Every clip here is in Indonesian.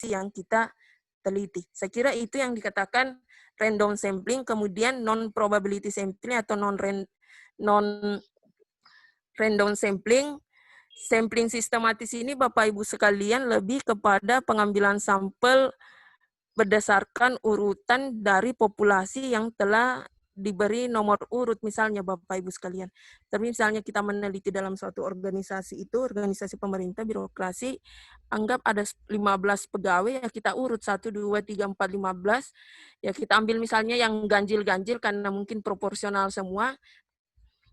yang kita teliti. Saya kira itu yang dikatakan random sampling, kemudian non-probability sampling atau non-random sampling. Sampling sistematis ini Bapak Ibu sekalian lebih kepada pengambilan sampel berdasarkan urutan dari populasi yang telah diberi nomor urut misalnya Bapak Ibu sekalian. Tapi misalnya kita meneliti dalam suatu organisasi itu, organisasi pemerintah, birokrasi, anggap ada 15 pegawai, ya kita urut 1, 2, 3, 4, 15, ya kita ambil misalnya yang ganjil-ganjil karena mungkin proporsional semua,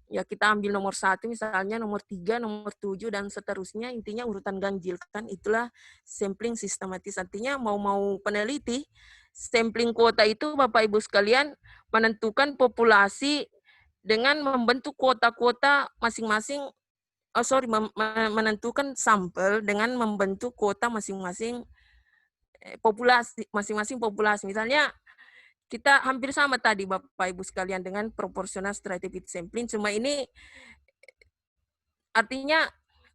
ya kita ambil nomor 1 misalnya, nomor 3, nomor 7, dan seterusnya, intinya urutan ganjil. Kan itulah sampling sistematis. Artinya mau peneliti, sampling kuota itu Bapak Ibu sekalian menentukan populasi dengan membentuk kuota-kuota masing-masing, menentukan sampel dengan membentuk kuota masing-masing populasi, masing-masing populasi. Misalnya, kita hampir sama tadi Bapak Ibu sekalian dengan proportional stratified sampling, cuma ini artinya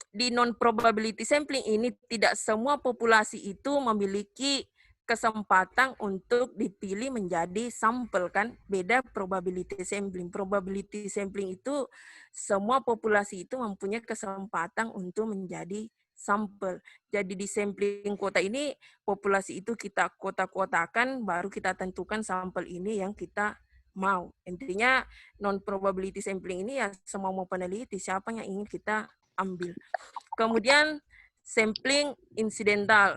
di non-probability sampling ini tidak semua populasi itu memiliki kesempatan untuk dipilih menjadi sampel, kan? Beda probability sampling. Probability sampling itu semua populasi itu mempunyai kesempatan untuk menjadi sampel. Jadi di sampling kuota ini populasi itu kita kuota-kuotakan, baru kita tentukan sampel ini yang kita mau. Intinya non-probability sampling ini ya semua mau peneliti, siapa yang ingin kita ambil. Kemudian sampling insidental.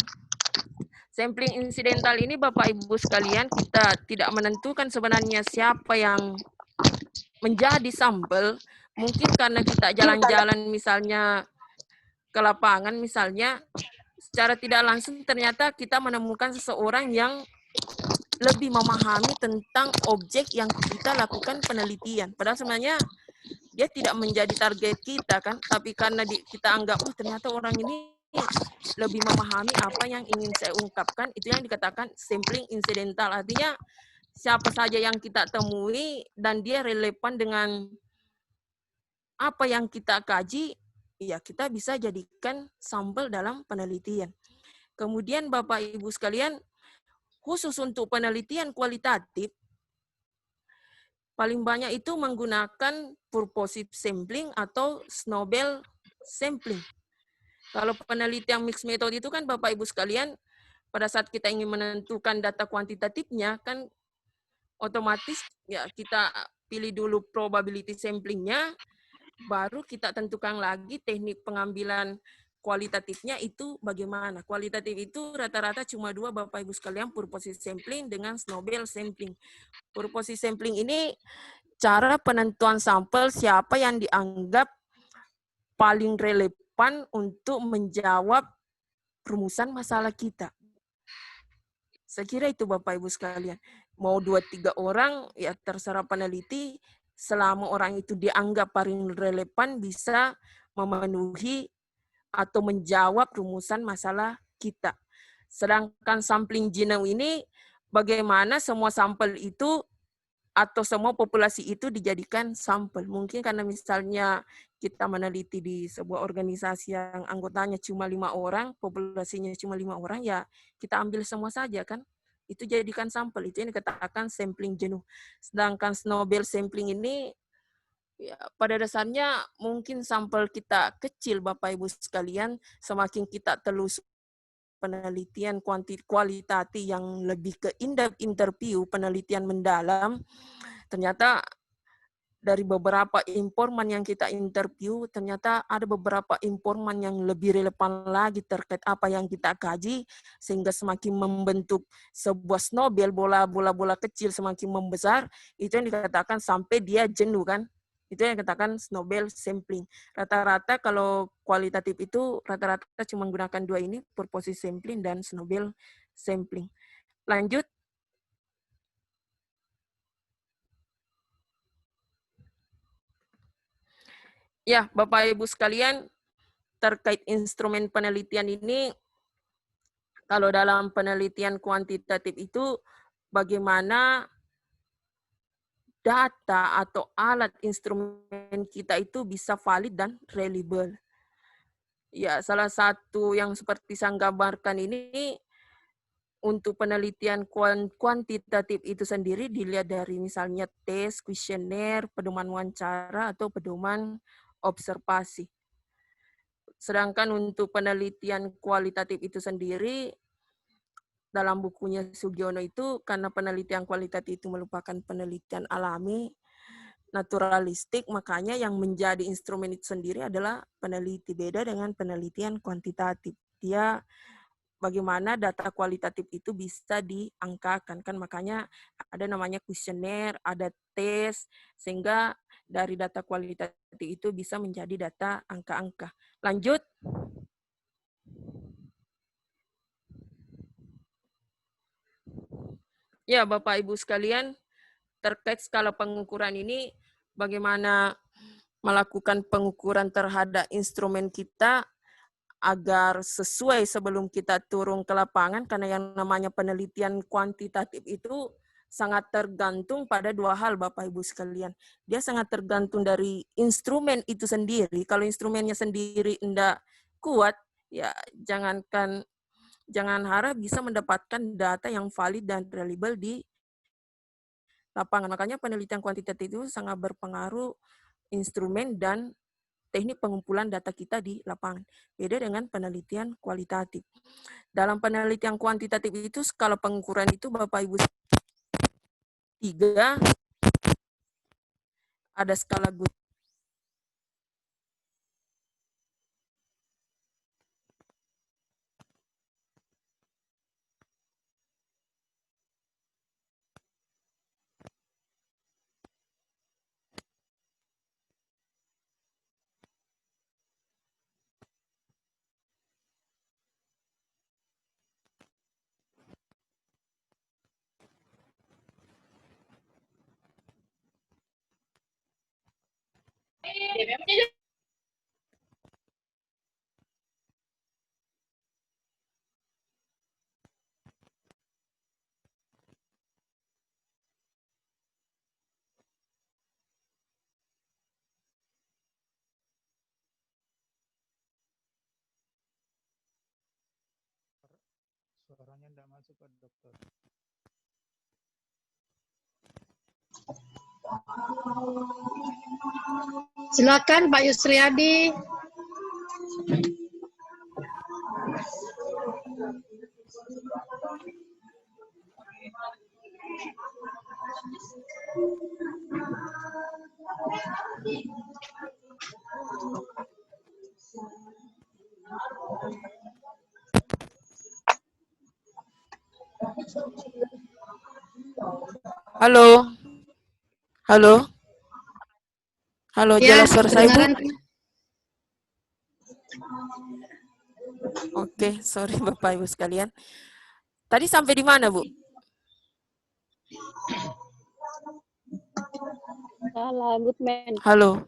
Sampling insidental ini Bapak Ibu sekalian, kita tidak menentukan sebenarnya siapa yang menjadi sampel. Mungkin karena kita jalan-jalan misalnya ke lapangan misalnya, secara tidak langsung ternyata kita menemukan seseorang yang lebih memahami tentang objek yang kita lakukan penelitian. Padahal sebenarnya dia tidak menjadi target kita, kan? Tapi karena kita anggap, oh ternyata orang ini lebih memahami apa yang ingin saya ungkapkan, itu yang dikatakan sampling incidental. Artinya siapa saja yang kita temui dan dia relevan dengan apa yang kita kaji, ya kita bisa jadikan sampel dalam penelitian. Kemudian Bapak Ibu sekalian, khusus untuk penelitian kualitatif, paling banyak itu menggunakan purposive sampling atau Snowball sampling. Kalau penelitian mixed method itu kan Bapak Ibu sekalian, pada saat kita ingin menentukan data kuantitatifnya, kan otomatis ya kita pilih dulu probability samplingnya, baru kita tentukan lagi teknik pengambilan kualitatifnya itu bagaimana. Kualitatif itu rata-rata cuma 2 Bapak Ibu sekalian, purposive sampling dengan Snowball sampling. Purposive sampling ini cara penentuan sampel siapa yang dianggap paling relevan untuk menjawab rumusan masalah kita. Saya kira itu Bapak Ibu sekalian. Mau 2-3 orang, ya terserah peneliti, selama orang itu dianggap paling relevan bisa memenuhi atau menjawab rumusan masalah kita. Sedangkan sampling genome ini, bagaimana semua sampel itu atau semua populasi itu dijadikan sampel. Mungkin karena misalnya kita meneliti di sebuah organisasi yang anggotanya cuma 5 orang, populasinya cuma 5 orang, ya kita ambil semua saja, kan? Itu jadikan sampel. Itu yang dikatakan sampling jenuh. Sedangkan Snowball sampling ini, ya, pada dasarnya mungkin sampel kita kecil Bapak Ibu sekalian, semakin kita telusuri penelitian kualitatif yang lebih ke in-depth interview, penelitian mendalam, ternyata dari beberapa informan yang kita interview, ternyata ada beberapa informan yang lebih relevan lagi terkait apa yang kita kaji, sehingga semakin membentuk sebuah snowball, bola-bola kecil semakin membesar, itu yang dikatakan sampai dia jenuh, kan? Itu yang dikatakan Snowball sampling. Rata-rata kalau kualitatif itu rata-rata cuma menggunakan 2 ini, purposive sampling dan Snowball sampling. Lanjut. Ya, Bapak Ibu sekalian, terkait instrumen penelitian ini, kalau dalam penelitian kuantitatif itu bagaimana data atau alat instrumen kita itu bisa valid dan reliable. Ya, salah satu yang seperti saya gambarkan ini, untuk penelitian kuantitatif itu sendiri dilihat dari misalnya tes, kuesioner, pedoman wawancara, atau pedoman observasi. Sedangkan untuk penelitian kualitatif itu sendiri, dalam bukunya Sugiono itu, karena penelitian kualitatif itu merupakan penelitian alami, naturalistik, makanya yang menjadi instrumen itu sendiri adalah peneliti. Beda dengan penelitian kuantitatif. Dia bagaimana data kualitatif itu bisa diangkakan, kan makanya ada namanya kuesioner, ada tes, sehingga dari data kualitatif itu bisa menjadi data angka-angka. Lanjut. Ya, Bapak Ibu sekalian, terkait skala pengukuran ini, bagaimana melakukan pengukuran terhadap instrumen kita agar sesuai sebelum kita turun ke lapangan, karena yang namanya penelitian kuantitatif itu sangat tergantung pada dua hal, Bapak Ibu sekalian. Dia sangat tergantung dari instrumen itu sendiri. Kalau instrumennya sendiri tidak kuat, ya jangan harap bisa mendapatkan data yang valid dan reliable di lapangan. Makanya penelitian kuantitatif itu sangat berpengaruh instrumen dan teknik pengumpulan data kita di lapangan. Beda dengan penelitian kualitatif. Dalam penelitian kuantitatif itu, skala pengukuran itu Bapak Ibu 3, ada skala Good. Suaranya tidak masuk, Pak Dokter. Silakan Pak Yusriadi. Halo. Halo. Halo, Ya, jelas suara saya, Bu? kedengaran. Oke, sorry Bapak Ibu sekalian. Tadi sampai di mana, Bu? Salah, Goodman. Halo.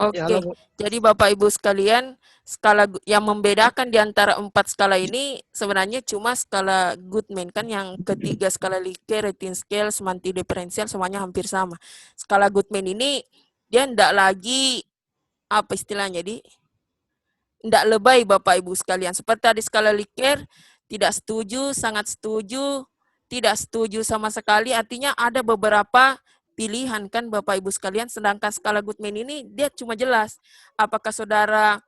Oke, Ya, halo, Bu. jadi Bapak Ibu sekalian, skala yang membedakan di antara 4 skala ini sebenarnya cuma skala Goodman, kan yang ketiga skala Likert, rating scale, semantik diferensial semuanya hampir sama. Skala Goodman ini dia tidak lagi apa istilahnya, tidak lebay Bapak Ibu sekalian. Seperti tadi skala Likert, tidak setuju, sangat setuju, tidak setuju sama sekali, artinya ada beberapa pilihan kan Bapak Ibu sekalian, sedangkan skala Goodman ini dia cuma jelas apakah saudara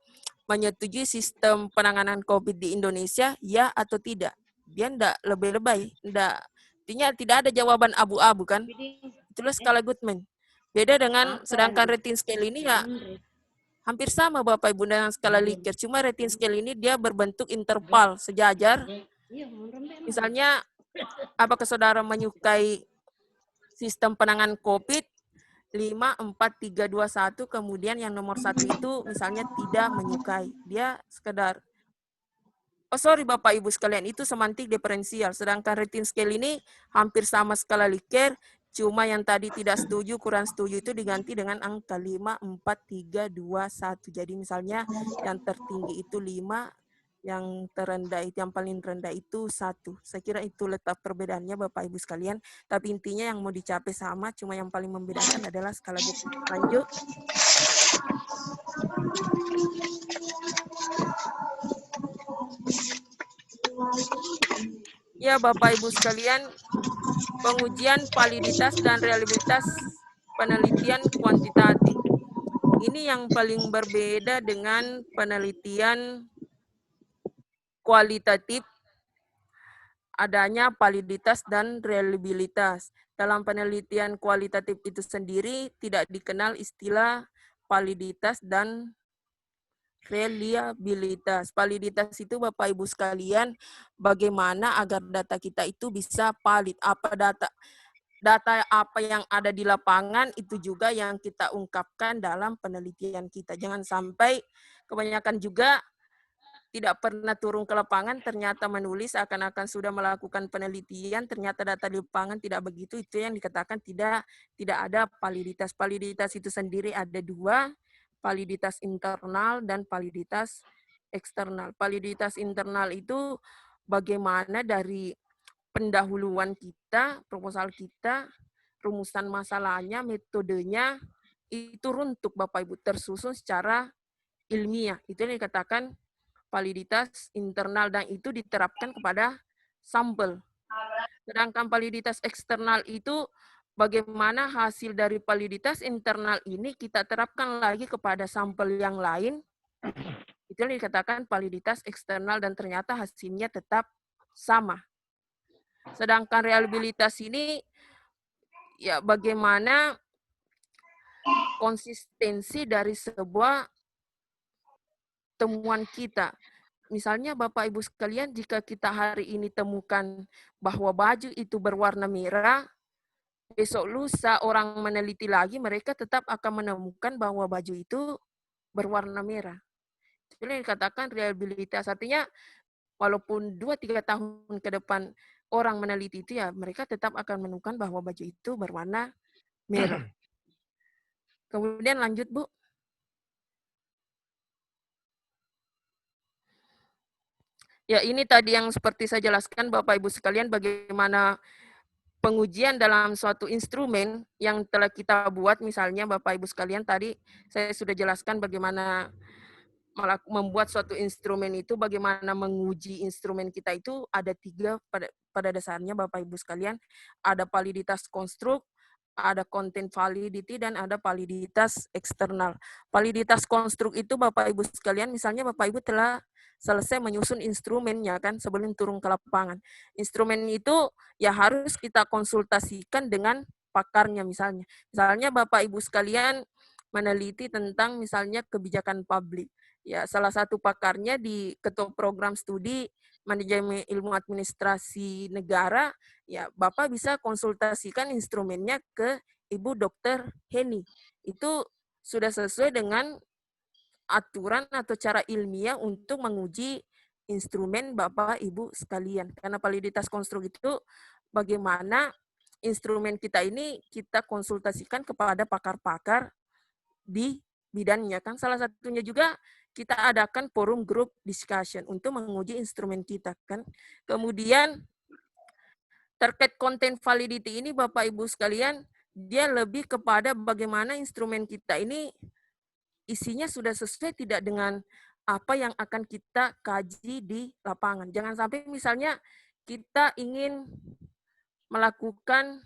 menyetujui sistem penanganan COVID di Indonesia, ya atau tidak. Dia tidak lebay-lebay, artinya tidak ada jawaban abu-abu kan, itulah skala Goodman. Beda dengan sedangkan rating scale ini ya hampir sama Bapak Ibu dengan skala Likert, cuma rating scale ini dia berbentuk interval sejajar. Misalnya apakah saudara menyukai sistem penanganan COVID 5, 4, 3, 2, 1, kemudian yang nomor 1 itu misalnya tidak menyukai. Dia sekedar, oh sorry Bapak Ibu sekalian, itu semantik diferensial. Sedangkan rating scale ini hampir sama skala Likert, cuma yang tadi tidak setuju, kurang setuju itu diganti dengan angka 5, 4, 3, 2, 1. Jadi misalnya yang tertinggi itu 5, yang terendah itu, yang paling rendah itu 1. Saya kira itu letak perbedaannya Bapak Ibu sekalian. Tapi intinya yang mau dicapai sama, cuma yang paling membedakan adalah skala Goodman. Lanjut. Ya, Bapak Ibu sekalian, pengujian validitas dan reliabilitas penelitian kuantitatif. Ini yang paling berbeda dengan penelitian kualitatif, adanya validitas dan reliabilitas. Dalam penelitian kualitatif itu sendiri tidak dikenal istilah validitas dan reliabilitas. Validitas itu Bapak Ibu sekalian, bagaimana agar data kita itu bisa valid. Data apa yang ada di lapangan itu juga yang kita ungkapkan dalam penelitian kita. Jangan sampai kebanyakan juga tidak pernah turun ke lapangan, ternyata menulis akan sudah melakukan penelitian, ternyata data di lapangan tidak begitu, itu yang dikatakan tidak ada validitas. Validitas itu sendiri ada dua, validitas internal dan validitas eksternal. Validitas internal itu bagaimana dari pendahuluan kita, proposal kita, rumusan masalahnya, metodenya, itu runtuk Bapak Ibu, tersusun secara ilmiah. Itu yang dikatakan validitas internal dan itu diterapkan kepada sampel. Sedangkan validitas eksternal itu bagaimana hasil dari validitas internal ini kita terapkan lagi kepada sampel yang lain. Itu yang dikatakan validitas eksternal dan ternyata hasilnya tetap sama. Sedangkan reliabilitas ini ya bagaimana konsistensi dari sebuah temuan kita. Misalnya Bapak Ibu sekalian, jika kita hari ini temukan bahwa baju itu berwarna merah, besok lusa orang meneliti lagi, mereka tetap akan menemukan bahwa baju itu berwarna merah. Itu yang dikatakan reliabilitas. Artinya walaupun 2-3 tahun ke depan orang meneliti itu ya, mereka tetap akan menemukan bahwa baju itu berwarna merah. Kemudian lanjut Bu. Ya ini tadi yang seperti saya jelaskan Bapak Ibu sekalian bagaimana pengujian dalam suatu instrumen yang telah kita buat, misalnya Bapak Ibu sekalian tadi saya sudah jelaskan bagaimana membuat suatu instrumen itu, bagaimana menguji instrumen kita itu ada 3 pada dasarnya Bapak Ibu sekalian, ada validitas konstruk, ada content validity, dan ada validitas eksternal. Validitas konstruk itu Bapak Ibu sekalian, misalnya Bapak Ibu telah selesai menyusun instrumennya kan sebelum turun ke lapangan. Instrumen itu ya harus kita konsultasikan dengan pakarnya misalnya. Misalnya Bapak Ibu sekalian meneliti tentang misalnya kebijakan publik. Ya, salah satu pakarnya di Ketua Program Studi Manajemen Ilmu Administrasi Negara, ya Bapak bisa konsultasikan instrumennya ke Ibu Dr. Heni. Itu sudah sesuai dengan aturan atau cara ilmiah untuk menguji instrumen Bapak Ibu sekalian. Karena validitas konstruk itu bagaimana instrumen kita ini kita konsultasikan kepada pakar-pakar di bidangnya kan. Salah satunya juga kita adakan forum group discussion untuk menguji instrumen kita kan. Kemudian terkait content validity ini Bapak Ibu sekalian, dia lebih kepada bagaimana instrumen kita ini isinya sudah sesuai tidak dengan apa yang akan kita kaji di lapangan. Jangan sampai misalnya kita ingin melakukan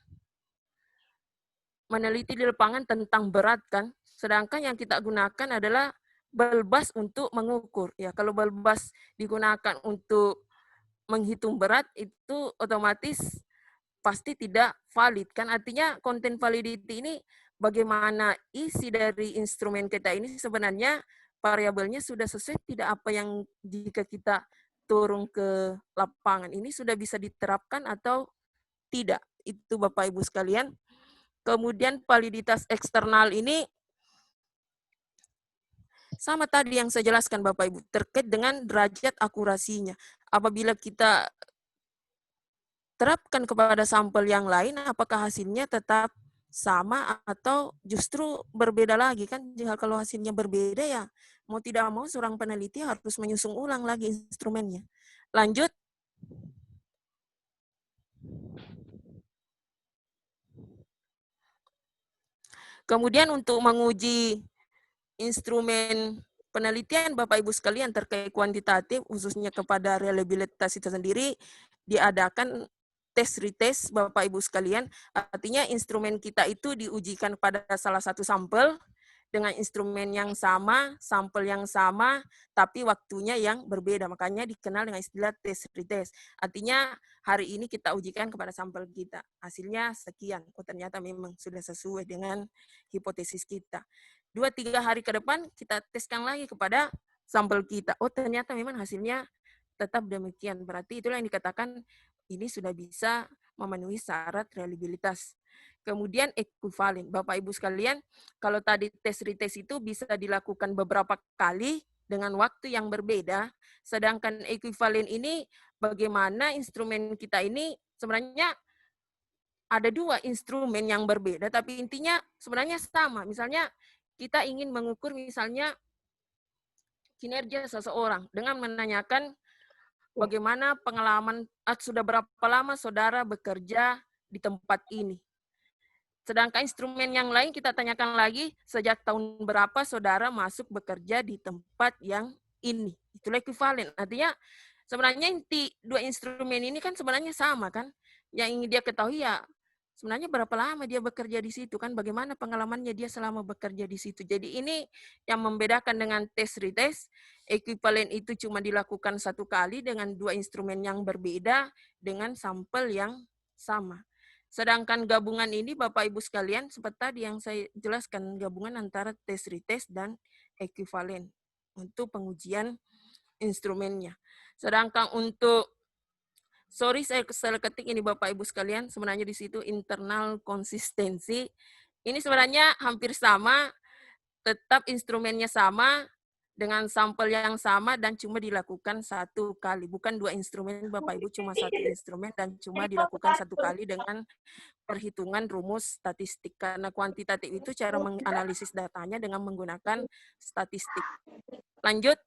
meneliti di lapangan tentang berat kan, sedangkan yang kita gunakan adalah balbas untuk mengukur. Ya, kalau balbas digunakan untuk menghitung berat itu otomatis pasti tidak valid kan. Artinya content validity ini bagaimana isi dari instrumen kita ini sebenarnya variabelnya sudah sesuai tidak apa yang jika kita turun ke lapangan ini sudah bisa diterapkan atau tidak. Itu Bapak Ibu sekalian. Kemudian validitas eksternal ini sama tadi yang saya jelaskan Bapak Ibu, terkait dengan derajat akurasinya. Apabila kita terapkan kepada sampel yang lain, apakah hasilnya tetap sama atau justru berbeda lagi kan? Jika kalau hasilnya berbeda ya mau tidak mau seorang peneliti harus menyusun ulang lagi instrumennya. Lanjut. Kemudian untuk menguji instrumen penelitian Bapak Ibu sekalian terkait kuantitatif, khususnya kepada reliabilitas itu sendiri, diadakan tes retest Bapak Ibu sekalian. Artinya instrumen kita itu diujikan pada salah satu sampel dengan instrumen yang sama, sampel yang sama, tapi waktunya yang berbeda. Makanya dikenal dengan istilah tes retest. Artinya hari ini kita ujikan kepada sampel kita. Hasilnya sekian. Oh, ternyata memang sudah sesuai dengan hipotesis kita. 2-3 hari ke depan kita teskan lagi kepada sampel kita. Oh, ternyata memang hasilnya tetap demikian. Berarti itulah yang dikatakan ini sudah bisa memenuhi syarat reliabilitas. Kemudian ekuivalen. Bapak Ibu sekalian, kalau tadi tes retest itu bisa dilakukan beberapa kali dengan waktu yang berbeda, sedangkan ekuivalen ini bagaimana instrumen kita ini sebenarnya ada 2 instrumen yang berbeda, tapi intinya sebenarnya sama. Misalnya kita ingin mengukur misalnya kinerja seseorang dengan menanyakan bagaimana pengalaman, sudah berapa lama saudara bekerja di tempat ini. Sedangkan instrumen yang lain kita tanyakan lagi, sejak tahun berapa saudara masuk bekerja di tempat yang ini. Itulah ekuivalen. Artinya sebenarnya inti 2 instrumen ini kan sebenarnya sama kan. Yang ingin dia ketahui ya sebenarnya berapa lama dia bekerja di situ kan, bagaimana pengalamannya dia selama bekerja di situ. Jadi ini yang membedakan dengan tes retest, ekuivalen itu cuma dilakukan 1 kali dengan 2 instrumen yang berbeda dengan sampel yang sama. Sedangkan gabungan ini Bapak Ibu sekalian, seperti tadi yang saya jelaskan, gabungan antara tes retest dan ekuivalen untuk pengujian instrumennya. Sedangkan untuk, saya ketik ini Bapak Ibu sekalian, sebenarnya di situ internal konsistensi. Ini sebenarnya hampir sama, tetap instrumennya sama, dengan sampel yang sama dan cuma dilakukan 1 kali. Bukan 2 instrumen Bapak Ibu, cuma 1 instrumen dan cuma dilakukan 1 kali dengan perhitungan rumus statistik. Karena kuantitatif itu cara menganalisis datanya dengan menggunakan statistik. Lanjut.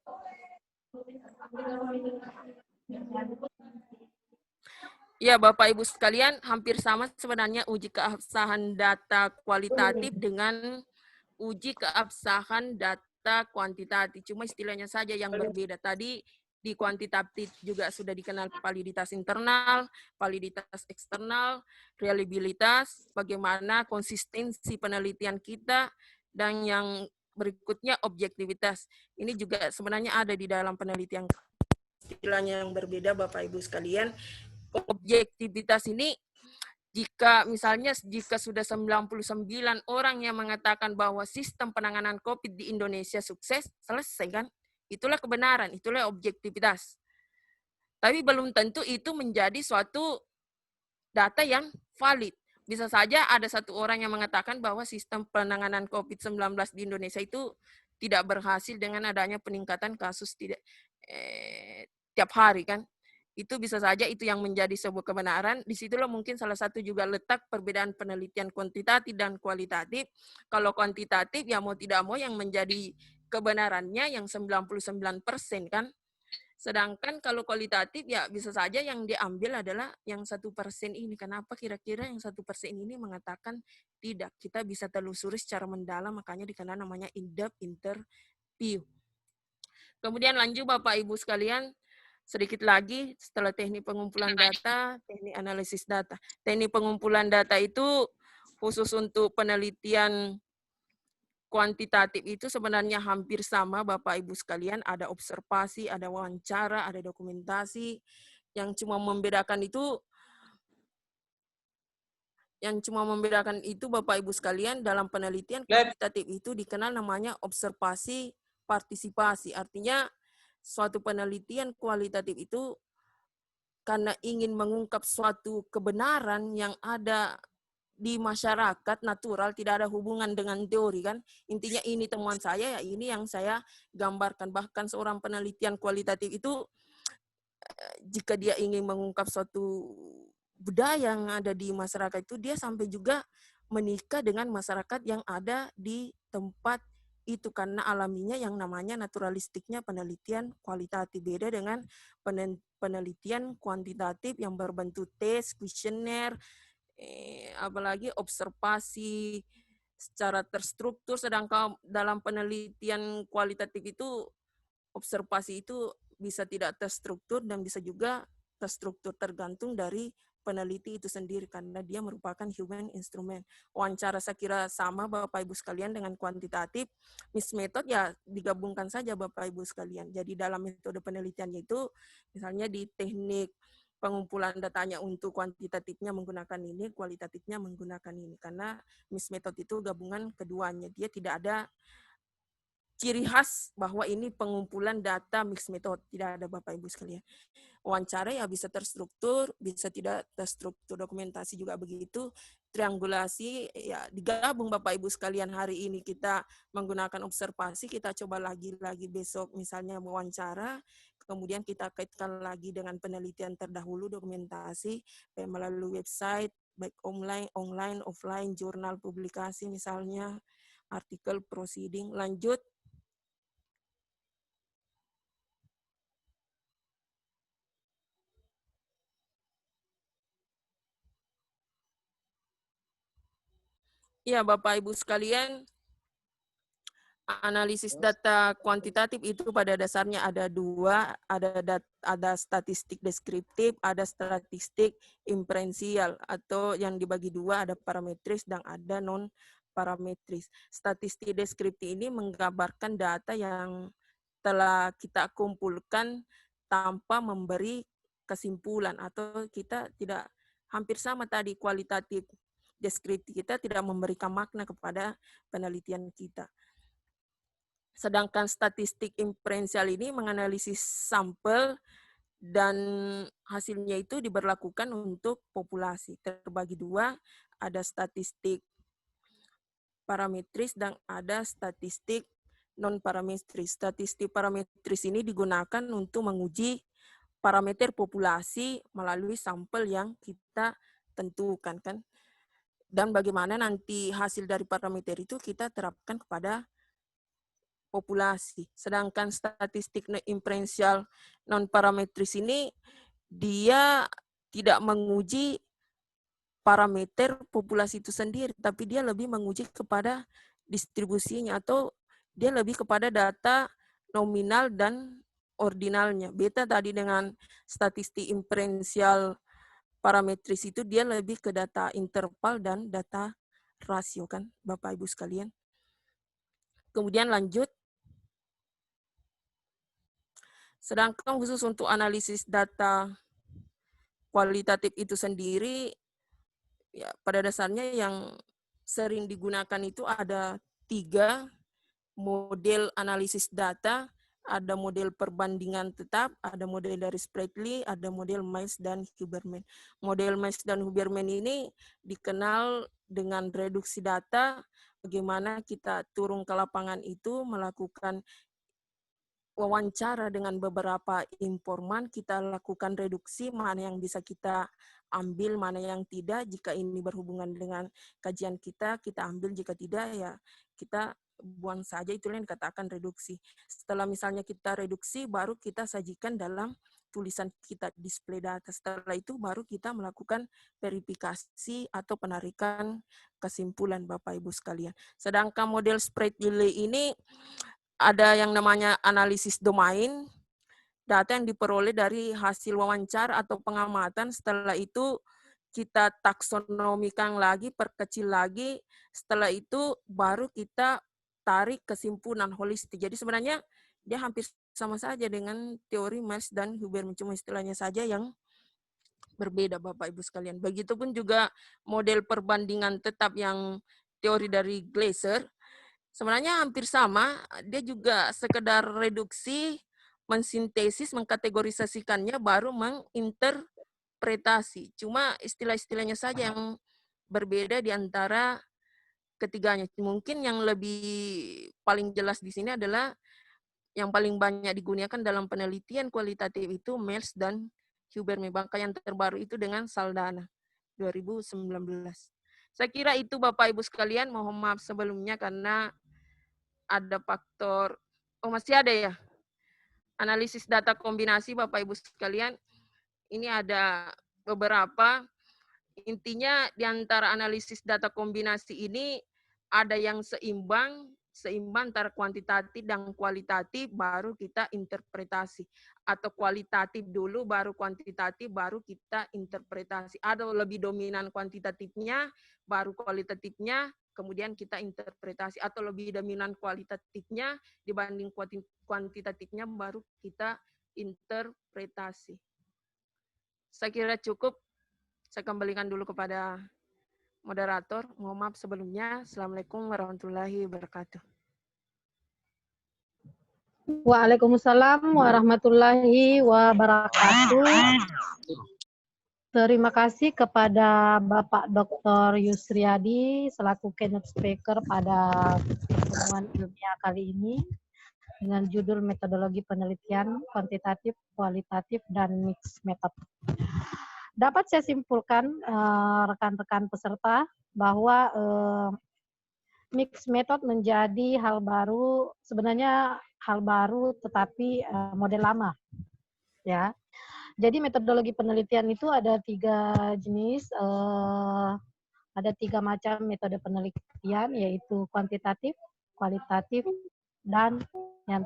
Ya, Bapak Ibu sekalian, hampir sama sebenarnya uji keabsahan data kualitatif dengan uji keabsahan data kuantitatif. Cuma istilahnya saja yang berbeda. Tadi di kuantitatif juga sudah dikenal validitas internal, validitas eksternal, reliabilitas, bagaimana konsistensi penelitian kita, dan yang berikutnya objektivitas. Ini juga sebenarnya ada di dalam penelitian, istilahnya yang berbeda Bapak Ibu sekalian. Objektivitas ini jika sudah 99 orang yang mengatakan bahwa sistem penanganan COVID di Indonesia sukses, selesai kan? Itulah kebenaran, itulah objektivitas. Tapi belum tentu itu menjadi suatu data yang valid. Bisa saja ada 1 orang yang mengatakan bahwa sistem penanganan COVID-19 di Indonesia itu tidak berhasil dengan adanya peningkatan kasus tiap hari kan. Itu bisa saja itu yang menjadi sebuah kebenaran. Disitulah mungkin salah satu juga letak perbedaan penelitian kuantitatif dan kualitatif. Kalau kuantitatif ya mau tidak mau yang menjadi kebenarannya yang 99% kan. Sedangkan kalau kualitatif ya bisa saja yang diambil adalah yang 1% ini. Kenapa kira-kira yang 1% ini mengatakan tidak? Kita bisa telusuri secara mendalam, makanya dikenal namanya in-depth interview. Kemudian lanjut Bapak Ibu sekalian, sedikit lagi setelah teknik pengumpulan data, teknik analisis data. Teknik pengumpulan data itu khusus untuk penelitian kuantitatif itu sebenarnya hampir sama Bapak Ibu sekalian. Ada observasi, ada wawancara, ada dokumentasi. Yang cuma membedakan itu Bapak Ibu sekalian, dalam penelitian kuantitatif itu dikenal namanya observasi partisipasi. Artinya suatu penelitian kualitatif itu karena ingin mengungkap suatu kebenaran yang ada di masyarakat natural, tidak ada hubungan dengan teori kan. Intinya ini temuan saya, ya ini yang saya gambarkan. Bahkan seorang penelitian kualitatif itu jika dia ingin mengungkap suatu budaya yang ada di masyarakat itu, dia sampai juga menikah dengan masyarakat yang ada di tempat itu karena alaminya yang namanya naturalistiknya penelitian kualitatif. Beda dengan penelitian kuantitatif yang berbentuk tes, kuesioner, apalagi observasi secara terstruktur, sedangkan dalam penelitian kualitatif itu observasi itu bisa tidak terstruktur dan bisa juga terstruktur, tergantung dari peneliti itu sendiri karena dia merupakan human instrument. Wawancara saya kira sama Bapak Ibu sekalian dengan kuantitatif, mixed method ya digabungkan saja Bapak Ibu sekalian. Jadi dalam metode penelitiannya itu misalnya di teknik pengumpulan datanya untuk kuantitatifnya menggunakan ini, kualitatifnya menggunakan ini. Karena mixed method itu gabungan keduanya. Dia tidak ada ciri khas bahwa ini pengumpulan data mixed method. Tidak ada Bapak Ibu sekalian. Wawancara ya bisa terstruktur, bisa tidak terstruktur, dokumentasi juga begitu. Triangulasi ya digabung Bapak Ibu sekalian, hari ini kita menggunakan observasi, kita coba lagi besok misalnya wawancara, kemudian kita kaitkan lagi dengan penelitian terdahulu, dokumentasi melalui website, baik online, offline, jurnal, publikasi misalnya, artikel, proceeding, lanjut. Ya, Bapak Ibu sekalian, analisis data kuantitatif itu pada dasarnya ada dua, ada statistik deskriptif, ada statistik inferensial, atau yang dibagi dua, ada parametris dan ada non parametris. Statistik deskriptif ini menggambarkan data yang telah kita kumpulkan tanpa memberi kesimpulan, atau kita tidak, hampir sama tadi kualitatif deskriptif, kita tidak memberikan makna kepada penelitian kita. Sedangkan statistik inferensial ini menganalisis sampel dan hasilnya itu diberlakukan untuk populasi. Terbagi dua, ada statistik parametris dan ada statistik non-parametris. Statistik parametris ini digunakan untuk menguji parameter populasi melalui sampel yang kita tentukan, kan. Dan bagaimana nanti hasil dari parameter itu kita terapkan kepada populasi. Sedangkan statistik inferensial non-parametris ini dia tidak menguji parameter populasi itu sendiri, tapi dia lebih menguji kepada distribusinya, atau dia lebih kepada data nominal dan ordinalnya. Beda tadi dengan statistik inferensial parametris itu dia lebih ke data interval dan data rasio, kan Bapak Ibu sekalian. Kemudian lanjut. Sedangkan khusus untuk analisis data kualitatif itu sendiri, ya pada dasarnya yang sering digunakan itu ada 3 model analisis data. Ada model perbandingan tetap, ada model dari Spratley, ada model Miles dan Huberman. Model Miles dan Huberman ini dikenal dengan reduksi data, bagaimana kita turun ke lapangan itu melakukan wawancara dengan beberapa informan, kita lakukan reduksi, mana yang bisa kita ambil, mana yang tidak. Jika ini berhubungan dengan kajian kita ambil, jika tidak ya kita buang saja, itulah yang dikatakan reduksi. Setelah misalnya kita reduksi, baru kita sajikan dalam tulisan kita, display data. Setelah itu baru kita melakukan verifikasi atau penarikan kesimpulan Bapak Ibu sekalian. Sedangkan model spread delay ini ada yang namanya analisis domain, data yang diperoleh dari hasil wawancara atau pengamatan. Setelah itu kita taksonomikan lagi, perkecil lagi. Setelah itu baru kita tarik kesimpulan holistik. Jadi sebenarnya dia hampir sama saja dengan teori Miles dan Huberman, cuma istilahnya saja yang berbeda Bapak Ibu sekalian. Begitupun juga model perbandingan tetap yang teori dari Glaser, sebenarnya hampir sama, dia juga sekedar reduksi, mensintesis, mengkategorisasikannya, baru menginterpretasi. Cuma istilah-istilahnya saja yang berbeda di antara ketiganya. Mungkin yang lebih paling jelas di sini adalah yang paling banyak digunakan dalam penelitian kualitatif itu Miles dan Huberman. Bahkan yang terbaru itu dengan Saldana 2019. Saya kira itu Bapak Ibu sekalian, mohon maaf sebelumnya karena ada faktor, masih ada ya, analisis data kombinasi Bapak Ibu sekalian. Ini ada beberapa, intinya di antara analisis data kombinasi ini ada yang seimbang antara kuantitatif dan kualitatif, baru kita interpretasi. Atau kualitatif dulu, baru kuantitatif, baru kita interpretasi. Ada lebih dominan kuantitatifnya, baru kualitatifnya, kemudian kita interpretasi. Atau lebih dominan kualitatifnya dibanding kuantitatifnya, baru kita interpretasi. Saya kira cukup. Saya kembalikan dulu kepada moderator. Mohon maaf sebelumnya. Assalamualaikum warahmatullahi wabarakatuh. Waalaikumsalam warahmatullahi wabarakatuh. Terima kasih kepada Bapak Dr. Yusriadi selaku keynote speaker pada pertemuan ilmiah kali ini dengan judul metodologi penelitian kuantitatif, kualitatif, dan mixed method. Dapat saya simpulkan rekan-rekan peserta bahwa mixed method menjadi hal baru, sebenarnya hal baru tetapi model lama, ya. Jadi metodologi penelitian itu ada 3 jenis, ada 3 macam metode penelitian, yaitu kuantitatif, kualitatif, dan yang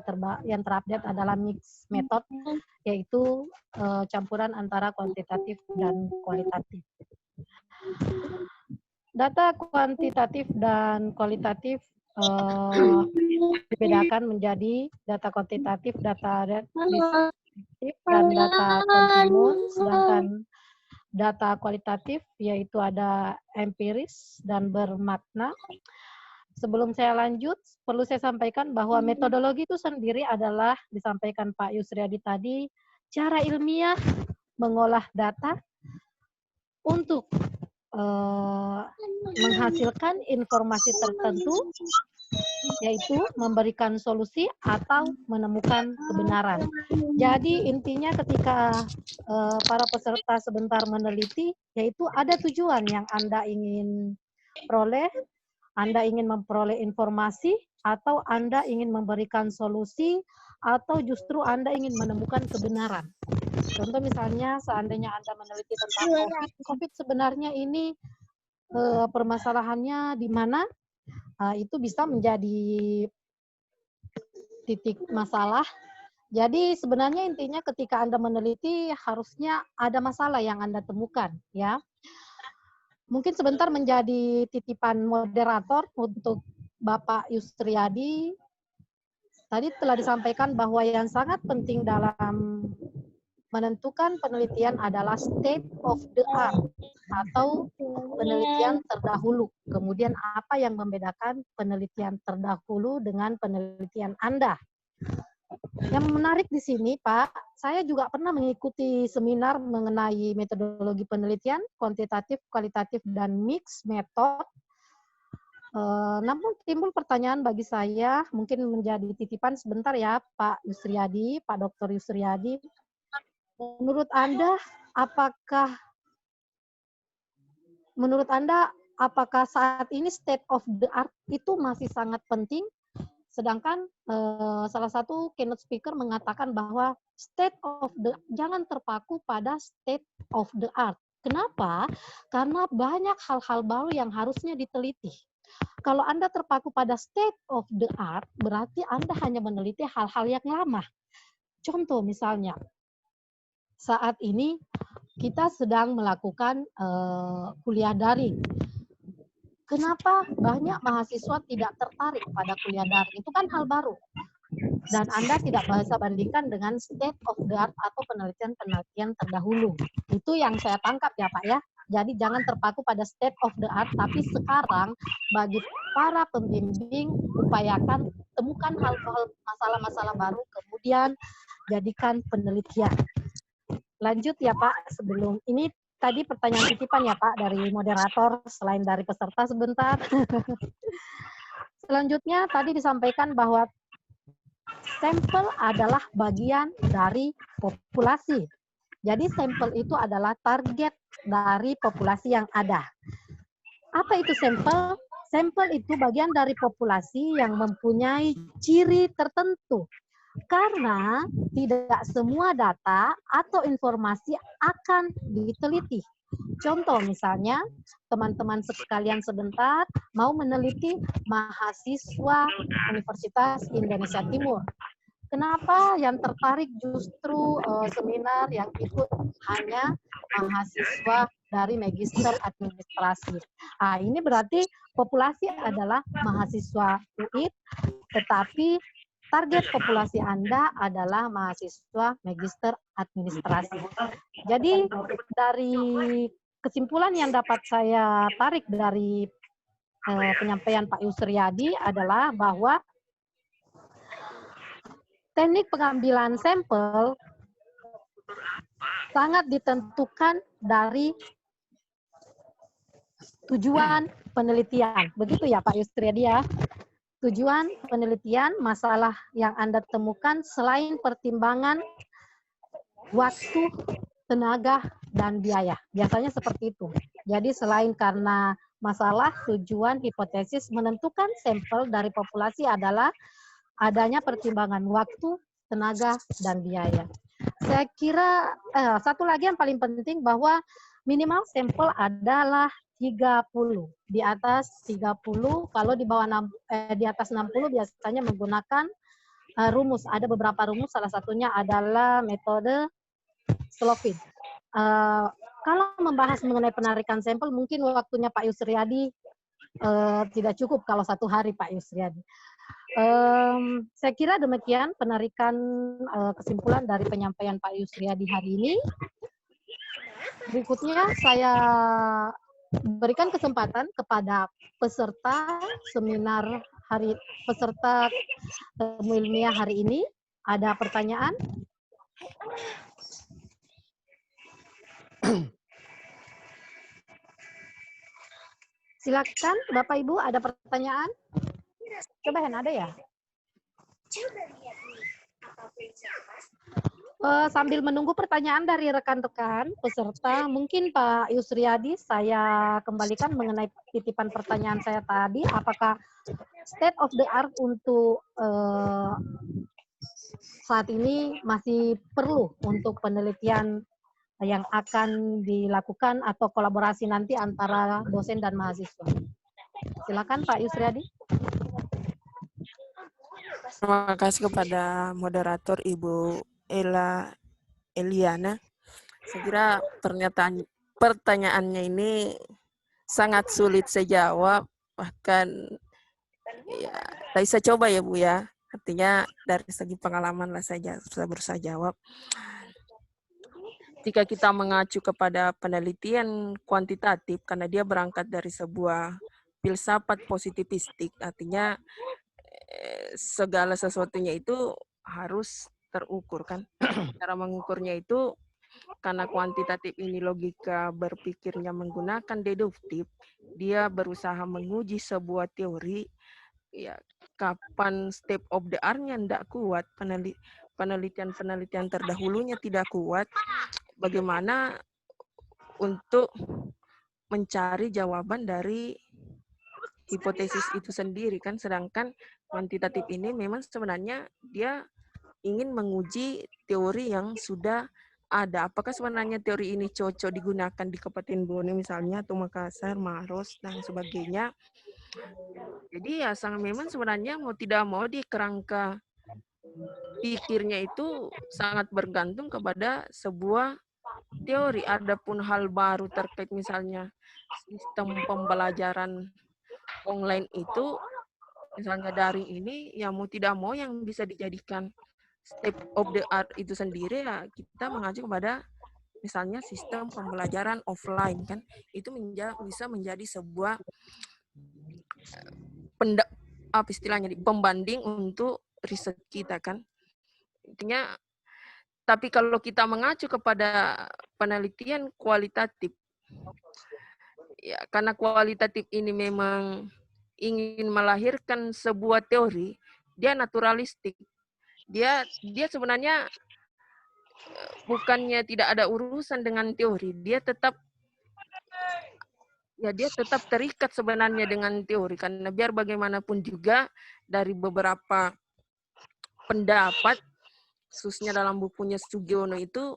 terupdate adalah mixed method, yaitu campuran antara kuantitatif dan kualitatif. Data kuantitatif dan kualitatif dibedakan menjadi data kuantitatif, data deskriptif, dan data kontinus, sedangkan data kualitatif yaitu ada empiris dan bermakna. Sebelum saya lanjut, perlu saya sampaikan bahwa metodologi itu sendiri adalah, disampaikan Pak Yusriadi tadi, cara ilmiah mengolah data untuk menghasilkan informasi tertentu, yaitu memberikan solusi atau menemukan kebenaran. Jadi intinya ketika para peserta sebentar meneliti, yaitu ada tujuan yang Anda ingin peroleh. Anda ingin memperoleh informasi, atau Anda ingin memberikan solusi, atau justru Anda ingin menemukan kebenaran. Contoh misalnya, seandainya Anda meneliti tentang COVID sebenarnya ini permasalahannya di mana, itu bisa menjadi titik masalah. Jadi sebenarnya intinya ketika Anda meneliti, harusnya ada masalah yang Anda temukan, ya. Mungkin sebentar menjadi titipan moderator untuk Bapak Yusriadi. Tadi telah disampaikan bahwa yang sangat penting dalam menentukan penelitian adalah state of the art atau penelitian terdahulu. Kemudian apa yang membedakan penelitian terdahulu dengan penelitian Anda? Yang menarik di sini, Pak, saya juga pernah mengikuti seminar mengenai metodologi penelitian, kuantitatif, kualitatif, dan mixed method. Namun timbul pertanyaan bagi saya, mungkin menjadi titipan sebentar ya, Pak Yusriadi, Pak Dr. Yusriadi. Menurut Anda, apakah saat ini state of the art itu masih sangat penting? Sedangkan salah satu keynote speaker mengatakan bahwa jangan terpaku pada state of the art. Kenapa? Karena banyak hal-hal baru yang harusnya diteliti. Kalau Anda terpaku pada state of the art, berarti Anda hanya meneliti hal-hal yang lama. Contoh misalnya, saat ini kita sedang melakukan kuliah daring. Kenapa banyak mahasiswa tidak tertarik pada kuliah daring? Itu kan hal baru. Dan Anda tidak bisa bandingkan dengan state of the art atau penelitian-penelitian terdahulu. Itu yang saya tangkap ya Pak ya. Jadi jangan terpaku pada state of the art, tapi sekarang bagi para pembimbing upayakan temukan hal-hal masalah-masalah baru, kemudian jadikan penelitian. Lanjut ya Pak, sebelum ini tadi pertanyaan titipan ya Pak dari moderator, selain dari peserta sebentar. Selanjutnya tadi disampaikan bahwa sampel adalah bagian dari populasi. Jadi sampel itu adalah target dari populasi yang ada. Apa itu sampel? Sampel itu bagian dari populasi yang mempunyai ciri tertentu. Karena tidak semua data atau informasi akan diteliti. Contoh misalnya, teman-teman sekalian sebentar mau meneliti mahasiswa Universitas Indonesia Timur. Kenapa yang tertarik justru seminar yang ikut hanya mahasiswa dari Magister Administrasi? Ini berarti populasi adalah mahasiswa UIT, tetapi target populasi Anda adalah mahasiswa Magister Administrasi. Jadi dari kesimpulan yang dapat saya tarik dari penyampaian Pak Yusriyadi adalah bahwa teknik pengambilan sampel sangat ditentukan dari tujuan penelitian. Begitu ya Pak Yusriyadi ya? Tujuan penelitian, masalah yang Anda temukan selain pertimbangan waktu, tenaga, dan biaya. Biasanya seperti itu. Jadi selain karena masalah, tujuan, hipotesis, menentukan sampel dari populasi adalah adanya pertimbangan waktu, tenaga, dan biaya. Saya kira satu lagi yang paling penting bahwa minimal sampel adalah 30. Di atas 30, kalau di bawah di atas 60 biasanya menggunakan rumus. Ada beberapa rumus, salah satunya adalah metode Slovin. Kalau membahas mengenai penarikan sampel, mungkin waktunya Pak Yusriyadi tidak cukup kalau satu hari Pak Yusriyadi. Saya kira demikian penarikan kesimpulan dari penyampaian Pak Yusriyadi hari ini. Berikutnya saya berikan kesempatan kepada peserta seminar peserta temu ilmiah hari ini. Ada pertanyaan? Silakan Bapak Ibu, ada pertanyaan? Coba Hen, ada ya? Sambil menunggu pertanyaan dari rekan-rekan peserta, mungkin Pak Yusriyadi saya kembalikan mengenai titipan pertanyaan saya tadi, apakah state of the art untuk saat ini masih perlu untuk penelitian yang akan dilakukan atau kolaborasi nanti antara dosen dan mahasiswa. Silakan Pak Yusriyadi. Terima kasih kepada moderator Ibu Eliana. Saya kira pertanyaannya ini sangat sulit saya jawab, bahkan ya, saya coba ya Bu ya. Artinya dari segi pengalaman lah saya berusaha jawab. Jika kita mengacu kepada penelitian kuantitatif, karena dia berangkat dari sebuah filsafat positivistik, artinya segala sesuatunya itu harus terukur kan. Cara mengukurnya itu karena kuantitatif ini logika berpikirnya menggunakan deduktif, dia berusaha menguji sebuah teori, ya kapan step of the art-nya tidak kuat, penelitian-penelitian terdahulunya tidak kuat, bagaimana untuk mencari jawaban dari hipotesis itu sendiri kan, sedangkan kuantitatif ini memang sebenarnya dia ingin menguji teori yang sudah ada. Apakah sebenarnya teori ini cocok digunakan di Kabupaten Bone misalnya, atau Makassar, Maros, dan sebagainya. Jadi ya memang sebenarnya mau tidak mau di kerangka pikirnya itu sangat bergantung kepada sebuah teori. Adapun hal baru terkait misalnya sistem pembelajaran online itu, misalnya daring ini, ya mau tidak mau yang bisa dijadikan step of the art itu sendiri ya kita mengacu kepada misalnya sistem pembelajaran offline kan, itu bisa menjadi sebuah pembanding untuk riset kita kan. Intinya, tapi kalau kita mengacu kepada penelitian kualitatif, ya karena kualitatif ini memang ingin melahirkan sebuah teori, dia naturalistik. Dia sebenarnya bukannya tidak ada urusan dengan teori, dia tetap terikat sebenarnya dengan teori, karena biar bagaimanapun juga dari beberapa pendapat, khususnya dalam bukunya Sugiono itu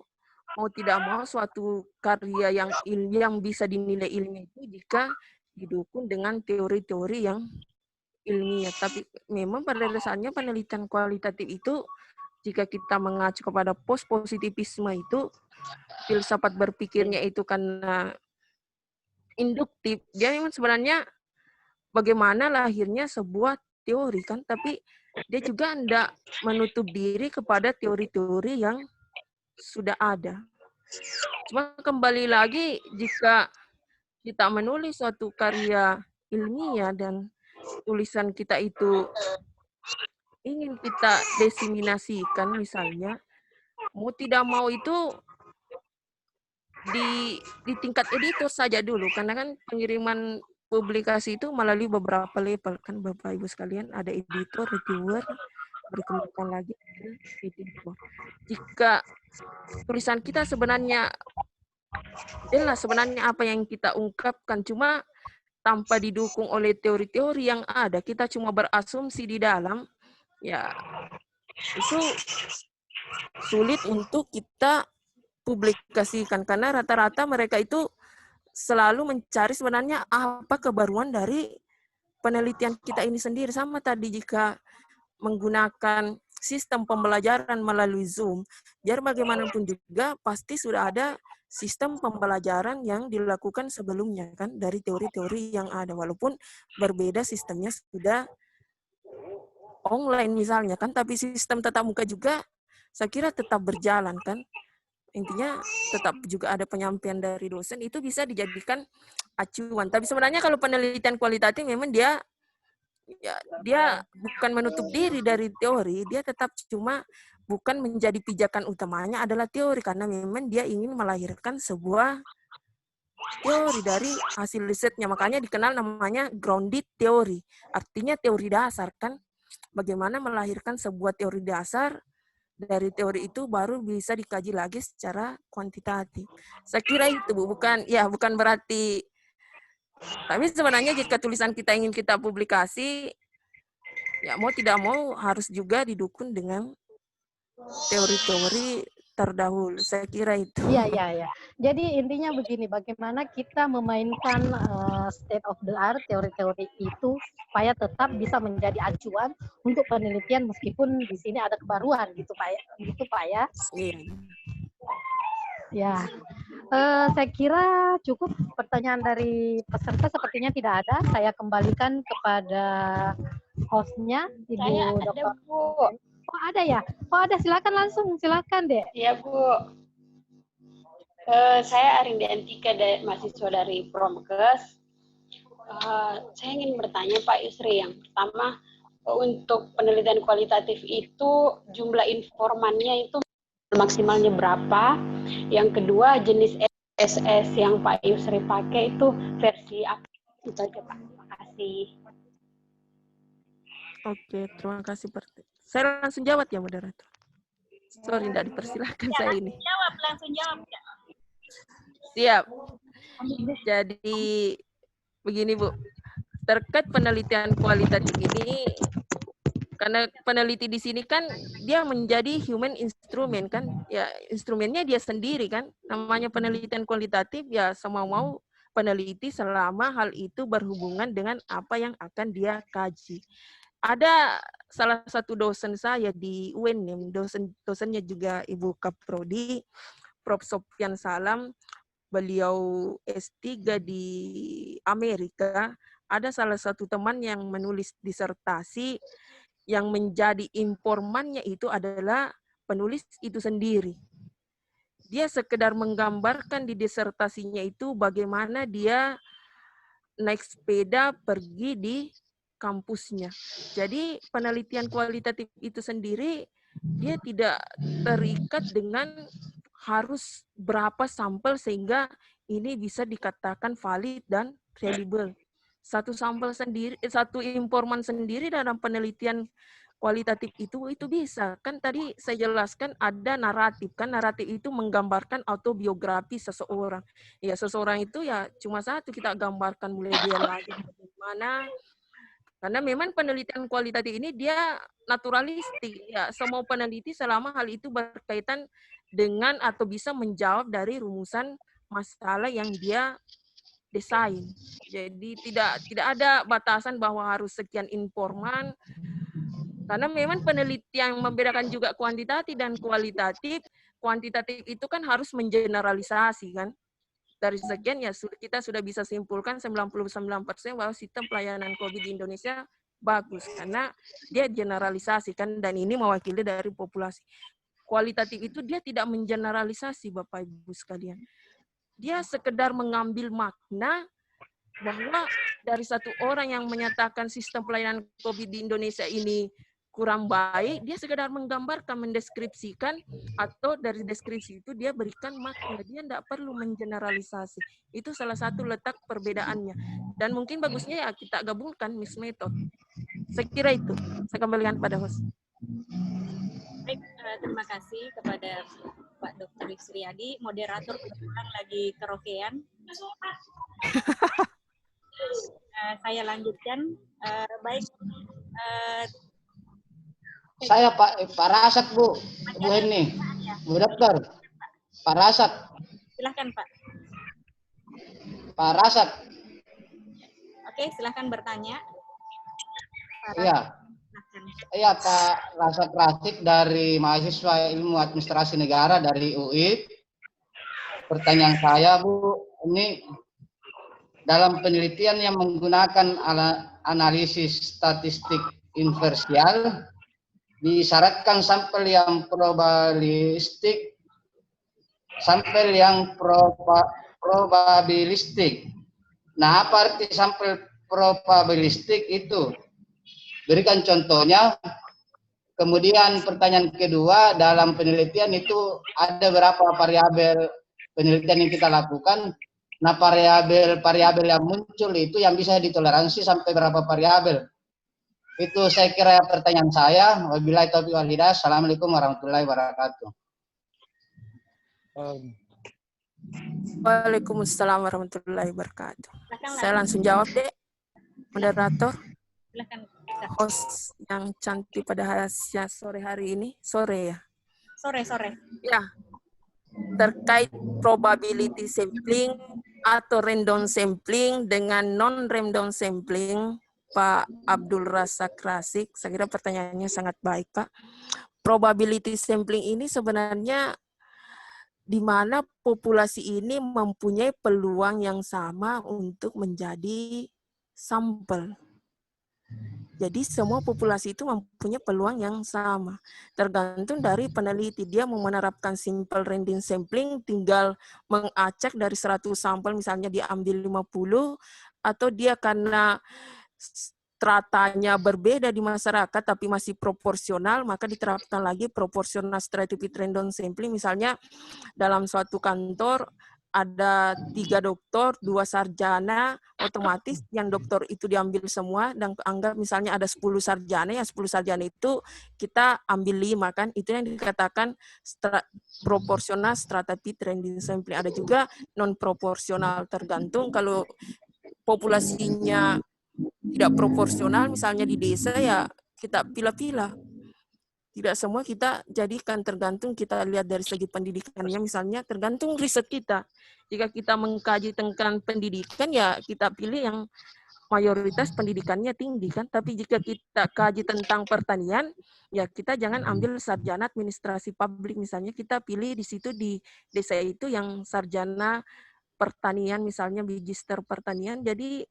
mau tidak mau suatu karya yang bisa dinilai ilmiah itu jika didukung dengan teori-teori yang ilmiah. Tapi memang pada dasarnya penelitian kualitatif itu jika kita mengacu kepada post-positivisme itu, filsafat berpikirnya itu karena induktif, dia memang sebenarnya bagaimana lahirnya sebuah teori kan, tapi dia juga tidak menutup diri kepada teori-teori yang sudah ada. Cuma kembali lagi jika kita menulis suatu karya ilmiah dan tulisan kita itu ingin kita diseminasikan misalnya, mau tidak mau itu di tingkat editor saja dulu, karena kan pengiriman publikasi itu melalui beberapa level kan Bapak Ibu sekalian, ada editor, reviewer, berkembang lagi ada editor. Jika tulisan kita sebenarnya jelas sebenarnya apa yang kita ungkapkan, cuma tanpa didukung oleh teori-teori yang ada, kita cuma berasumsi di dalam, ya itu sulit untuk kita publikasikan karena rata-rata mereka itu selalu mencari sebenarnya apa kebaruan dari penelitian kita ini sendiri. Sama tadi jika menggunakan sistem pembelajaran melalui Zoom, biar bagaimanapun juga pasti sudah ada sistem pembelajaran yang dilakukan sebelumnya kan dari teori-teori yang ada, walaupun berbeda sistemnya sudah online misalnya kan, tapi sistem tatap muka juga saya kira tetap berjalan kan. Intinya tetap juga ada penyampaian dari dosen, itu bisa dijadikan acuan. Tapi sebenarnya kalau penelitian kualitatif memang dia bukan menutup diri dari teori, dia tetap cuma bukan menjadi pijakan utamanya adalah teori, karena memang dia ingin melahirkan sebuah teori dari hasil risetnya. Makanya dikenal namanya grounded teori, artinya teori dasar kan. Bagaimana melahirkan sebuah teori dasar, dari teori itu baru bisa dikaji lagi secara kuantitatif. Saya kira itu Bu, bukan berarti, tapi sebenarnya jika tulisan kita ingin kita publikasi, ya mau tidak mau harus juga didukung dengan teori-teori terdahulu. Saya kira itu. Iya. Jadi intinya begini, bagaimana kita memainkan state of the art, teori-teori itu supaya tetap bisa menjadi acuan untuk penelitian meskipun di sini ada kebaruan gitu Pak ya. Gitu Pak ya. Iya. Ya. Saya kira cukup pertanyaan dari peserta sepertinya tidak ada. Saya kembalikan kepada hostnya Ibu Saya ada, Dr. Bu. Oh ada ya? Oh ada, silakan deh. Ya, Bu. Saya Arinda Antika, mahasiswa dari Promkes. Saya ingin bertanya Pak Yusri, yang pertama, untuk penelitian kualitatif itu jumlah informannya itu maksimalnya berapa? Yang kedua, jenis SS yang Pak Yusri pakai itu versi apa? Itu aja Pak. Terima kasih. Oke, terima kasih. Saya langsung jawab ya, moderator. Sorry, tidak dipersilahkan saya ini. Langsung jawab. Siap. Jadi, begini Bu, terkait penelitian kualitatif ini, karena peneliti di sini kan dia menjadi human instrument kan, ya instrumennya dia sendiri kan. Namanya penelitian kualitatif ya semau-mau peneliti selama hal itu berhubungan dengan apa yang akan dia kaji. Ada salah satu dosen saya di UNM, dosennya juga Ibu Kaprodi, Prof. Sofyan Salam, beliau S3 di Amerika. Ada salah satu teman yang menulis disertasi yang menjadi informannya itu adalah penulis itu sendiri. Dia sekedar menggambarkan di disertasinya itu bagaimana dia naik sepeda pergi di kampusnya. Jadi penelitian kualitatif itu sendiri dia tidak terikat dengan harus berapa sampel sehingga ini bisa dikatakan valid dan reliable. Satu sampel sendiri, satu informan sendiri dalam penelitian kualitatif itu bisa. Kan tadi saya jelaskan ada naratif. Kan naratif itu menggambarkan autobiografi seseorang. Ya seseorang itu ya cuma satu kita gambarkan mulai dia lahir bagaimana. Karena memang penelitian kualitatif ini dia naturalistik. Ya semua peneliti selama hal itu berkaitan dengan atau bisa menjawab dari rumusan masalah yang dia desain. Jadi tidak ada batasan bahwa harus sekian informan, karena memang penelitian yang membedakan juga kuantitatif dan kualitatif. Kuantitatif itu kan harus mengeneralisasi kan. Dari sekian ya kita sudah bisa simpulkan 99% bahwa sistem pelayanan COVID di Indonesia bagus karena dia generalisasi kan, dan ini mewakili dari populasi. Kualitatif itu dia tidak mengeneralisasi Bapak Ibu sekalian. Dia sekedar mengambil makna bahwa dari satu orang yang menyatakan sistem pelayanan COVID di Indonesia ini kurang baik, dia sekedar menggambarkan, mendeskripsikan, atau dari deskripsi itu dia berikan makna. Dia tidak perlu mengeneralisasi. Itu salah satu letak perbedaannya. Dan mungkin bagusnya ya kita gabungkan mixed method. Saya kira itu. Saya kembalikan pada host. Baik, terima kasih kepada Pak Dr. Yusriyadi. Moderator kebetulan lagi karaokean. Saya lanjutkan. Baik. Saya Pak Rasat, Bu Heni, Bu Dokter. Pak Rasat. Silahkan Pak. Pak Rasat. Oke, silahkan bertanya. Iya. Iya, Pak Rasat Rasid dari mahasiswa Ilmu Administrasi Negara dari UI. Pertanyaan saya, Bu, ini dalam penelitian yang menggunakan analisis statistik inversial, disyaratkan sampel yang probabilistik, sampel yang probabilistik. Nah, apa arti sampel probabilistik itu? Berikan contohnya. Kemudian pertanyaan kedua, dalam penelitian itu ada berapa variabel penelitian yang kita lakukan. Nah, variabel yang muncul itu yang bisa ditoleransi sampai berapa variabel. Itu saya kira pertanyaan saya. Wabillahi taufiq wal hidayah. Assalamualaikum warahmatullahi wabarakatuh. Waalaikumsalam warahmatullahi wabarakatuh. Saya langsung jawab deh, moderator. Silahkan. Host yang cantik pada sore hari ini. Sore ya? Sore. Ya. Terkait probability sampling atau random sampling dengan non-random sampling, Pak Abdul Razak Rasik, saya kira pertanyaannya sangat baik, Pak. Probability sampling ini sebenarnya di mana populasi ini mempunyai peluang yang sama untuk menjadi sampel. Jadi semua populasi itu mempunyai peluang yang sama. Tergantung dari peneliti. Dia mau menerapkan simple random sampling, tinggal mengacak dari 100 sampel, misalnya diambil 50, atau dia karena stratanya berbeda di masyarakat tapi masih proporsional, maka diterapkan lagi proportional stratified random sampling. Misalnya dalam suatu kantor ada 3 dokter, 2 sarjana, otomatis yang dokter itu diambil semua, dan anggap misalnya ada 10 sarjana, ya 10 sarjana itu kita ambil 5 kan, itu yang dikatakan proporsional stratified random sampling. Ada juga non proporsional, tergantung kalau populasinya tidak proporsional, misalnya di desa ya kita pilih-pilih. Tidak semua kita jadikan, tergantung kita lihat dari segi pendidikannya, misalnya tergantung riset kita. Jika kita mengkaji tentang pendidikan, ya kita pilih yang mayoritas pendidikannya tinggi kan. Tapi jika kita kaji tentang pertanian, ya kita jangan ambil sarjana administrasi publik, misalnya kita pilih di situ di desa itu yang sarjana pertanian, misalnya magister pertanian. Jadi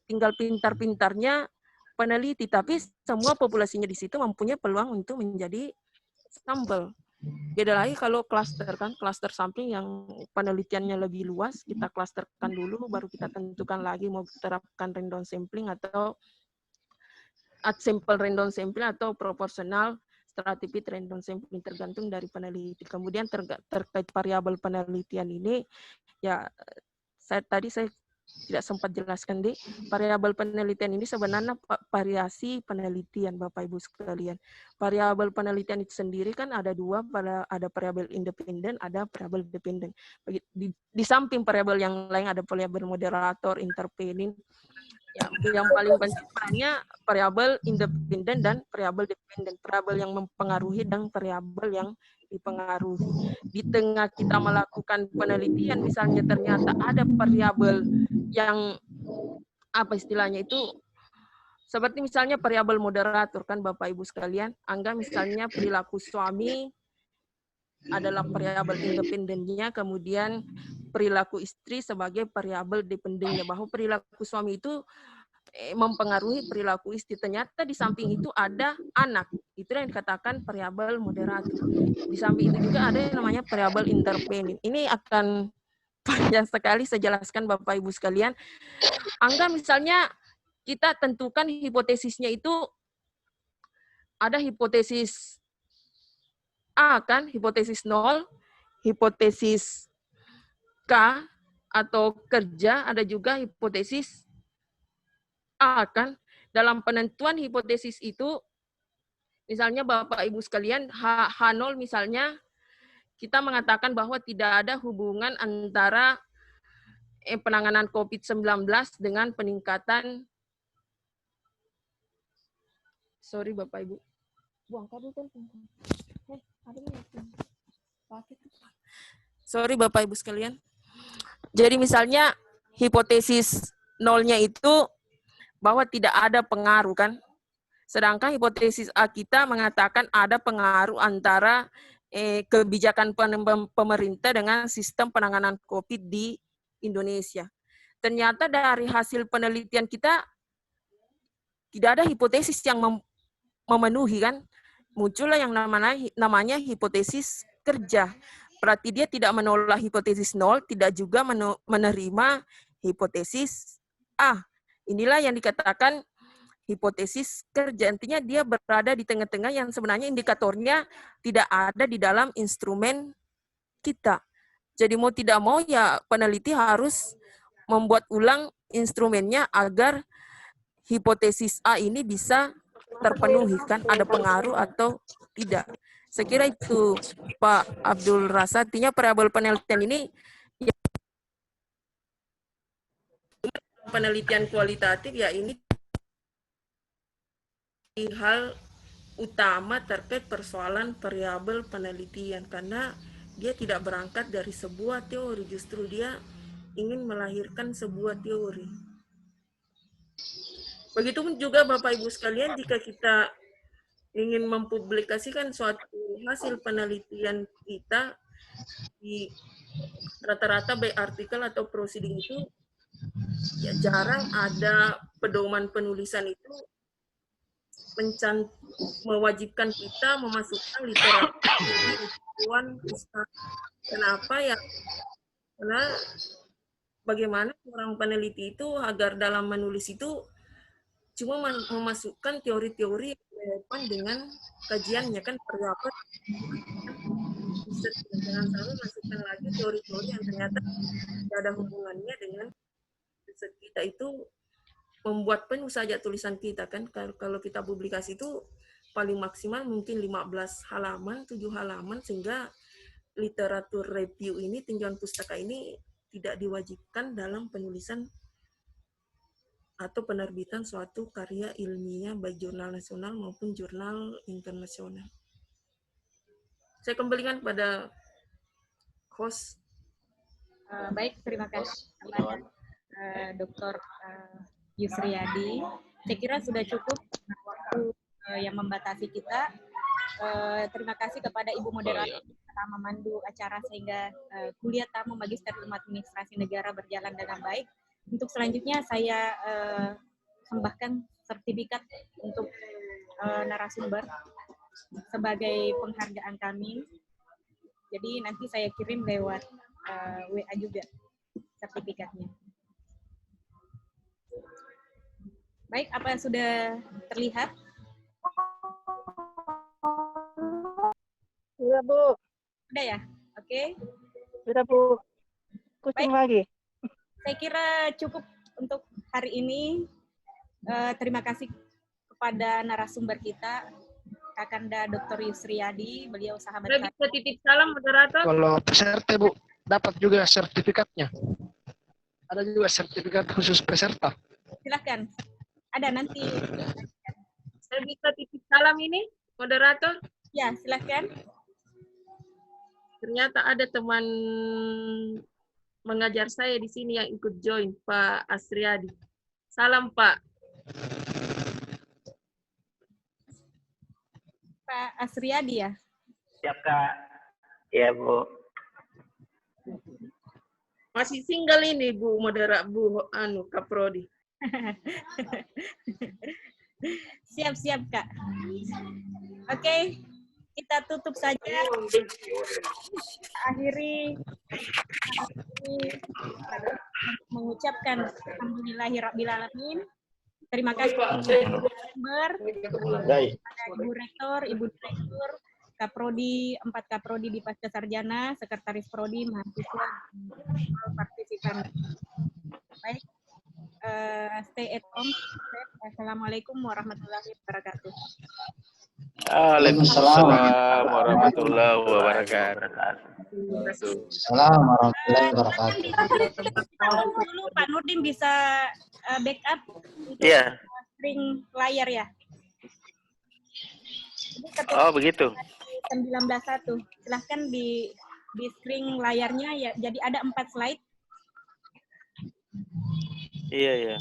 tinggal pintar-pintarnya peneliti, tapi semua populasinya di situ mempunyai peluang untuk menjadi sampel. Beda lagi kalau klaster kan, klaster sampling yang penelitiannya lebih luas, kita klasterkan dulu, baru kita tentukan lagi mau terapkan random sampling atau simple random sampling atau proportional stratified random sampling, tergantung dari peneliti. Kemudian terkait variabel penelitian ini, ya saya tidak sempat jelaskan di variabel penelitian ini sebenarnya variasi penelitian Bapak Ibu sekalian. Variabel penelitian itu sendiri kan ada 2, ada variabel independen, ada variabel dependen. Di samping variabel yang lain ada variabel moderator, intervening. Ya, yang paling pentingnya variabel independen dan variabel dependen. Variabel yang mempengaruhi dan variabel yang dipengaruhi. Di tengah kita melakukan penelitian, misalnya ternyata ada variabel yang apa istilahnya itu, seperti misalnya variabel moderator kan Bapak Ibu sekalian, anggap misalnya perilaku suami adalah variabel independennya, kemudian perilaku istri sebagai variabel dependennya, bahwa perilaku suami itu mempengaruhi perilaku istri. Ternyata di samping itu ada anak, itu yang dikatakan variabel moderator. Di samping itu juga ada yang namanya variabel intervening. Ini akan panjang sekali saya jelaskan Bapak Ibu sekalian. Anggap misalnya kita tentukan hipotesisnya itu ada hipotesis A kan, hipotesis 0, hipotesis K atau kerja, ada juga hipotesis A kan. Dalam penentuan hipotesis itu, misalnya Bapak Ibu sekalian, H0 misalnya, kita mengatakan bahwa tidak ada hubungan antara penanganan COVID-19 dengan peningkatan, sorry Bapak Ibu, buang kabel kan. Sorry Bapak Ibu sekalian. Jadi misalnya hipotesis 0-nya itu bahwa tidak ada pengaruh kan. Sedangkan hipotesis A kita mengatakan ada pengaruh antara kebijakan pemerintah dengan sistem penanganan COVID di Indonesia. Ternyata dari hasil penelitian kita tidak ada hipotesis yang memenuhi kan. Muncullah yang namanya hipotesis kerja. Berarti dia tidak menolak hipotesis 0, tidak juga menerima hipotesis A. Inilah yang dikatakan hipotesis kerja. Intinya dia berada di tengah-tengah yang sebenarnya indikatornya tidak ada di dalam instrumen kita. Jadi mau tidak mau ya peneliti harus membuat ulang instrumennya agar hipotesis A ini bisa terpenuhi kan, ada pengaruh atau tidak. Saya kira itu Pak Abdul Rasa. Artinya variabel penelitian ini ya, penelitian kualitatif ya ini hal utama terkait persoalan variabel penelitian, karena dia tidak berangkat dari sebuah teori, justru dia ingin melahirkan sebuah teori. Begitupun juga Bapak Ibu sekalian, jika kita ingin mempublikasikan suatu hasil penelitian kita di rata-rata baik artikel atau proceeding itu, ya jarang ada pedoman penulisan itu mewajibkan kita memasukkan literatur. Kenapa ya? Karena bagaimana orang peneliti itu agar dalam menulis itu cuma memasukkan teori-teori yang relevan dengan kajiannya kan, variabel. Jangan sampai masukkan lagi teori-teori yang ternyata tidak ada hubungannya dengan riset kita. Itu membuat penuh saja tulisan kita kan. Kalau kita publikasi itu paling maksimal mungkin 15 halaman, 7 halaman, sehingga literatur review ini, tinjauan pustaka ini tidak diwajibkan dalam penulisan atau penerbitan suatu karya ilmiah baik jurnal nasional maupun jurnal internasional. Saya kembalikan kepada host. Baik, terima kasih kepada Dr. Yusriyadi. Saya kira sudah cukup waktu yang membatasi kita. Terima kasih kepada Ibu Moderator telah memandu acara sehingga kuliah tamu Magister Ilmu Administrasi Negara berjalan dengan baik. Untuk selanjutnya saya persembahkan sertifikat untuk narasumber sebagai penghargaan kami. Jadi nanti saya kirim lewat WA juga sertifikatnya. Baik, apa sudah terlihat? Sudah, Bu. Sudah ya? Oke. Sudah, Bu. Kucing lagi. Saya kira cukup untuk hari ini. Terima kasih kepada narasumber kita, Kakanda Dr. Yusriyadi, beliau sahabat Saya bisa titip salam, moderator. Kalau peserta, Bu, dapat juga sertifikatnya. Ada juga sertifikat khusus peserta. Silakan. Ada nanti. Saya bisa titip salam ini, moderator. Ya, silakan. Ternyata ada teman mengajar saya di sini yang ikut join, Pak Asriadi. Salam, Pak. Pak Asriadi ya? Siap, Kak. Iya, Bu. Masih single ini, Bu, Bu Kaprodi. Siap-siap, Kak. Oke, kita tutup saja. Akhiri mengucapkan alhamdulillahirrahmanirrahim. Terima kasih Ber, Ibu Rektor, Ibu Direktur, Kaprodi, 4 Kaprodi di Pasca Sarjana, Sekretaris Prodi, mahasiswa, partisipan. Baik, stay at home. Assalamualaikum warahmatullahi wabarakatuh. Waalaikumsalam warahmatullahi wabarakatuh. Salam warahmatullahi wabarakatuh. Dulu Pak Nurdin bisa backup untuk string layar ya. Oh begitu. 19.1. Silahkan di string layarnya ya. Jadi ada 4 slide. Iya iya.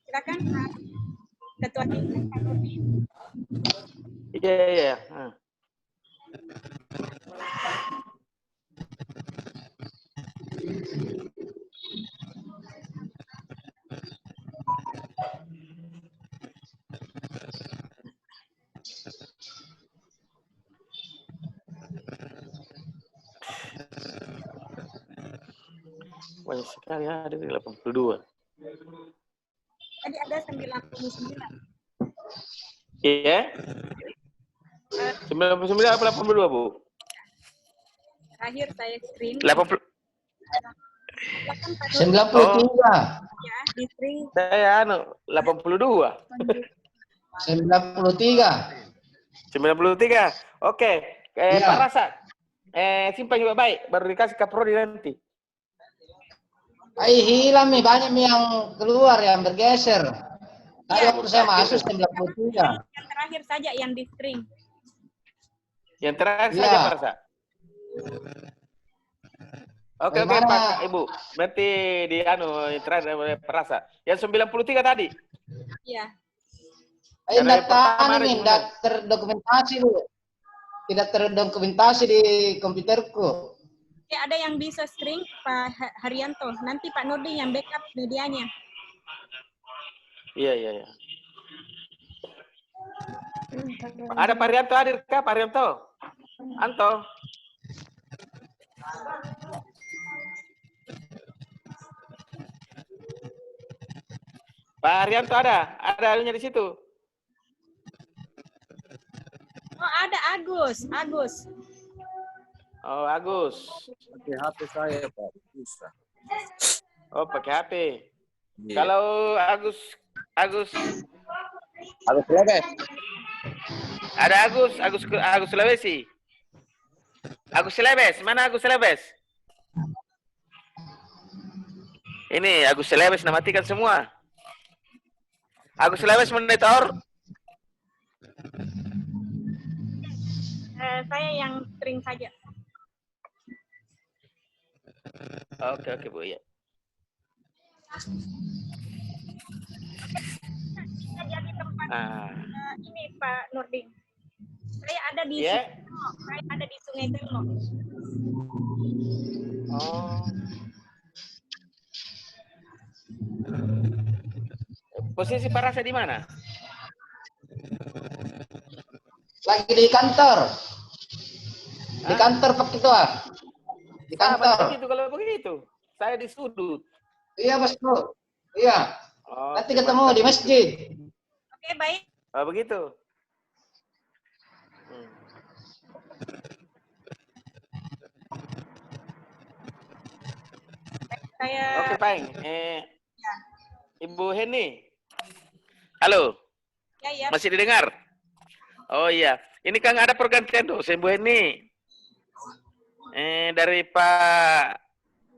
Silakan Pak Ketua Tim Pak Nurdin. Iya iya. Banyak sekali ada di 82. Tadi ada 99. Iya. 99 apa 82, Bu? Terakhir saya screen. 80. Silakan Pak 93. ya, di string. Saya 82. 93. 93. Oke. Iya. Pak Rasa. Simpan juga baik, baru dikasih Kaprodi nanti. Hilang nih, banyak nih yang keluar, yang bergeser. Tadi waktu saya masuk 93. Yang terakhir saja yang di string. Yang terakhir Iya. saja Pak Rasa. Oke oke Bagaimana? Pak Ibu. Berarti di yang terakhir Pak Rasa. Yang 93 tadi. Iya. Tidak pertama nih, tidak terdokumentasi dulu. Tidak terdokumentasi di komputerku. Oke, ada yang bisa string Pak Haryanto. Nanti Pak Nurdin yang backup medianya. Iya iya iya. Ada Pak Rianto hadir kah Pak Rianto? Anto. Pak Rianto ada anunya di situ. Oh, ada Agus. Oh, Agus. Pakai HP saya, Pak. Bisa. Oh, pakai HP. Iya. Kalau Agus Lebes. ada Agus Sulawesi. Agus Selebes, mana Agus Selebes? Ini Agus Selebes matikan semua. Agus Selebes monitor. Saya yang string saja. Oke oke Bu ya. Jadi tempat ini Pak Nurdin. Saya ada di saya ada di Sungai Telno. Oh. Posisi Pak Rasa di mana? Lagi di kantor. Di kantor Pak Ketua. Di kantor. Begitu kalau begitu. Saya di sudut. Iya, Bosku. Iya. Oh, Nanti ketemu di masjid. Oke, baik. Oh, begitu. Saya Oke, Pak. Ibu Heni. Halo. ya. Masih didengar? Oh iya. Ini kan ada pergantian dosen Bu Heni. Dari Pak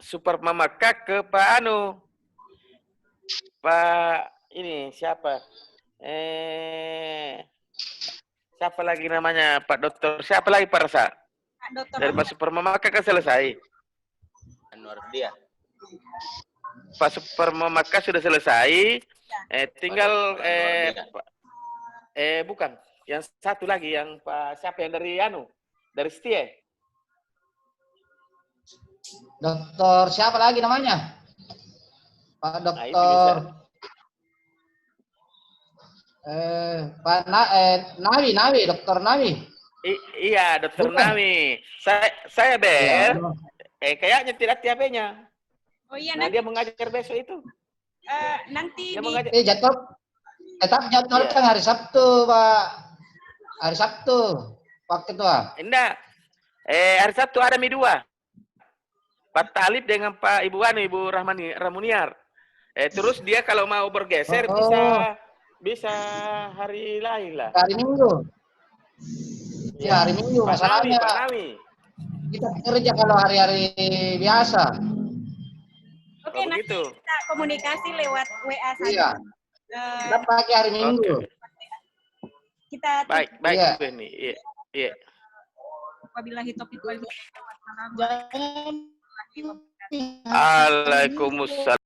Super Mamaka ke Pak Pak ini siapa? Siapa lagi namanya? Pak Dokter. Siapa lagi Pak Rasa? Pak Dokter Dari Pak Supermamaka kan selesai. Anwar dia. Pak Supermamaka sudah selesai. Tinggal bukan. Yang satu lagi yang Pak siapa yang dari dari Setia. Dokter siapa lagi namanya? Pak Nah, itu Dokter bisa. Pak Nawi, Dokter Nawi. Iya, Dokter Bukan. Nawi. Saya Iya. kayaknya tidak HP-nya. Oh iya, Nah, nanti dia mengajar besok itu. nanti Dia di mengajar. Jadwal tetap jadwalkan hari Sabtu, Pak. Hari Sabtu, Pak Ketua. Enggak. Hari Sabtu ada dua. Pak Talib dengan Pak Ibu Ibu Ramuniar. Terus dia kalau mau bergeser bisa hari lain lah. Hari Minggu. Ya, hari Minggu Pak Nawi, masalahnya. Pak Nawi. Kita kerja kalau hari-hari biasa. Oke, nanti begitu. kita komunikasi lewat WA saja. Iya. Kita pakai hari Minggu. Kita Baik, Iya. Ibu ini. Iya. wabillahi taufiq wal hidayah. Jangan Waalaikumsalam.